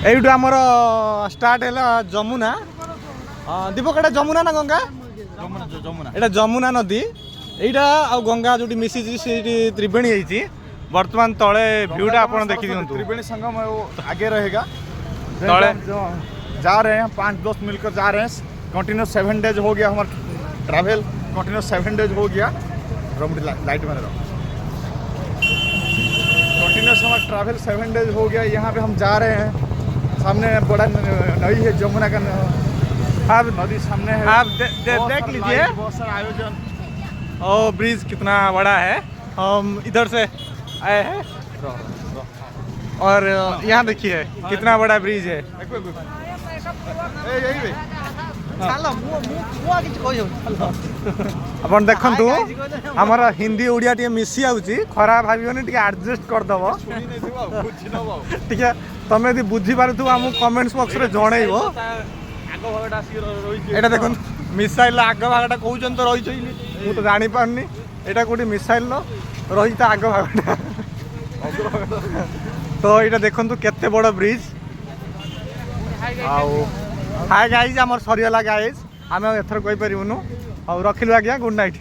এইটু আমার স্টার্ট হল যমুনা দীপক এটা যমুনা না গঙ্গা এটা যমুনা নদী এইটা আর গঙ্গা যেটি মিশিছি সেটি ত্রিবেणी হয়েছি बर्तमान तले व्यूटा आप देखी दिखाँ त्रिवेणी संगम है वो आगे रहेगा तले जा रहे हैं 5 दोस्त मिलकर जा रहे हैं कंटिन्यू 7 डेज हो गया हमारा ट्रैवल कंटिन्यू 7 डेज हो गया लाइट में रहो कंटिन्यूस हमारा ट्रैवल 7 डेज हो गया यहाँ पे हम जा रहे हैं सामने बड़ा नदी है जमुना का आप नदी सामने है आप देख लीजिए बहुत सारा आयोजन ओ ब्रिज कितना बड़ा है हम इधर से आए हैं और यहाँ देखिए कितना बड़ा ब्रिज है अपन देखु आमर हिंदी ओडिया टे मिसी आउची खराब भावियोनी टे एडजस्ट कर दबो ठीक है तमे यदि बुझी पारुथु हमु कमेंट्स बॉक्स रे जणैबो एटा देखुन मिसाइल आग भागटा कहउचन तो रही छइली मु तो जानि पारनी एटा कोठी मिसाइल नो रही तो आग भागटा तो ये देखु केते बड़ ब्रिज हाय गाइज आमर सरीगला गाइज आम एथर कही पारूँ आ रखिलु आज्ञा गुड नाइट।